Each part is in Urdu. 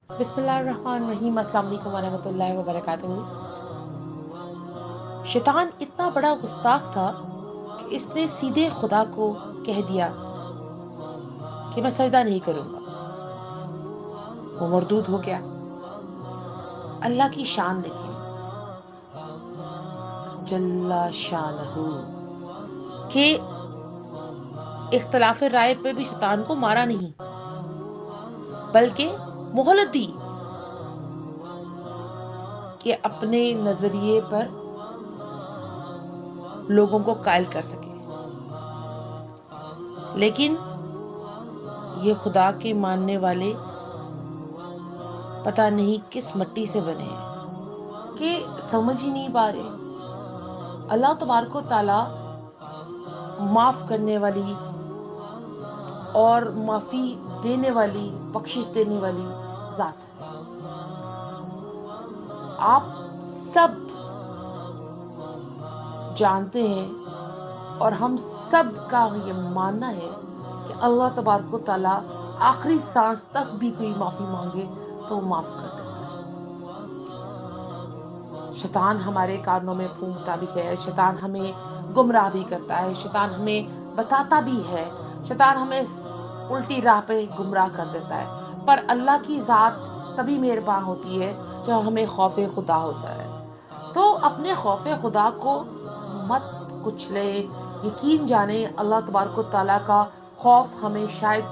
بسم اللہ الرحمن الرحیم۔ السلام علیکم ورحمۃ اللہ وبرکاتہ۔ شیطان اتنا بڑا گستاخ تھا کہ اس نے سیدھے خدا کو کہہ دیا کہ میں سجدہ نہیں کروں گا۔ وہ مردود ہو گیا۔ اللہ کی شان دیکھیں، جل شانہ، کہ اختلاف رائے پہ بھی شیطان کو مارا نہیں بلکہ مہلت دی کہ اپنے نظریے پر لوگوں کو قائل کر سکے۔ لیکن یہ خدا کے ماننے والے پتہ نہیں کس مٹی سے بنے ہیں کہ سمجھ ہی نہیں پا رہے۔ اللہ تبارک و تعالی معاف کرنے والی اور معافی دینے والی، بخشش دینے والی ذات ہے۔ آپ سب جانتے ہیں اور ہم سب کا یہ ماننا ہے کہ اللہ تبارک و تعالی آخری سانس تک بھی کوئی معافی مانگے تو وہ معاف کر دیتا ہے۔ شیطان ہمارے کانوں میں پھونکتا بھی ہے، شیطان ہمیں گمراہ بھی کرتا ہے، شیطان ہمیں بتاتا بھی ہے، شیطان ہمیں الٹی راہ پہ گمراہ کر دیتا ہے۔ پر اللہ کی ذات تبھی مہربان ہوتی ہے جب ہمیں خوف خدا ہوتا ہے۔ تو اپنے خوف خدا کو مت کچلے، یقین جانے اللہ تبارک و تعالیٰ کا خوف ہمیں شاید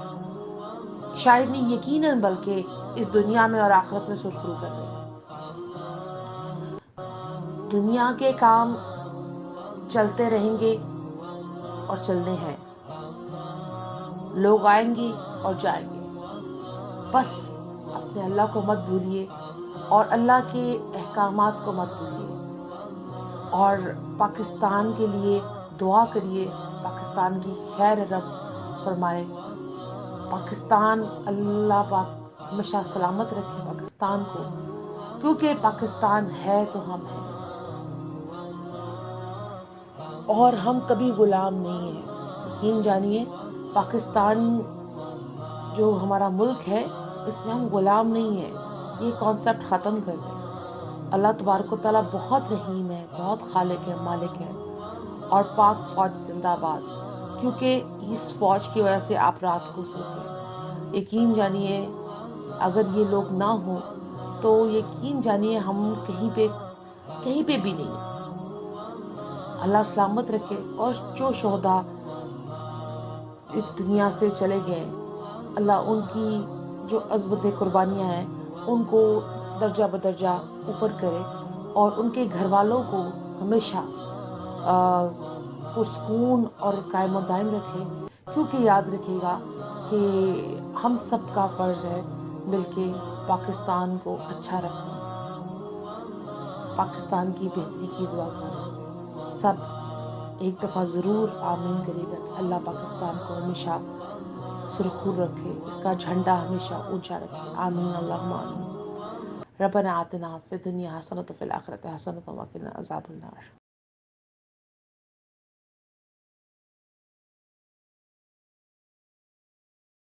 نہیں یقیناً بلکہ اس دنیا میں اور آخرت میں سرخرو کر دے گا۔ دنیا کے کام چلتے رہیں گے اور چلنے ہیں، لوگ آئیں گے اور جائیں گے، بس اپنے اللہ کو مت بھولیے اور اللہ کے احکامات کو مت بھولیے، اور پاکستان کے لیے دعا کریے، پاکستان کی خیر رب فرمائے، پاکستان اللہ پاک ہمیشہ سلامت رکھے پاکستان کو، کیونکہ پاکستان ہے تو ہم ہیں اور ہم کبھی غلام نہیں ہیں۔ یقین جانیے پاکستان جو ہمارا ملک ہے اس میں ہم غلام نہیں ہیں، یہ کانسیپٹ ختم کر دیں۔ اللہ تبارک و تعالیٰ بہت رحیم ہے، بہت خالق ہے، مالک ہے، اور پاک فوج زندہ باد، کیونکہ اس فوج کی وجہ سے آپ رات کو سوتے ہیں۔ یقین جانیے اگر یہ لوگ نہ ہوں تو یقین جانیے ہم کہیں پہ بھی نہیں۔ اللہ سلامت رکھے، اور جو شہداء اس دنیا سے چلے گئے، اللہ ان کی جو عظمت قربانیاں ہیں ان کو درجہ بدرجہ اوپر کرے، اور ان کے گھر والوں کو ہمیشہ پرسکون اور قائم و دائم رکھے، کیونکہ یاد رکھے گا کہ ہم سب کا فرض ہے مل کے پاکستان کو اچھا رکھنا، پاکستان کی بہتری کی دعا کرنا۔ سب ایک دفعہ ضرور آمین کرے گا کہ اللہ پاکستان کو ہمیشہ سرخرو رکھے، اس کا جھنڈا ہمیشہ اونچا رکھے۔ آمین اللہم آمین۔ ربنا آتنا فی الدنیا حسنۃ وفی الآخرۃ حسنۃ وقنا عذاب النار۔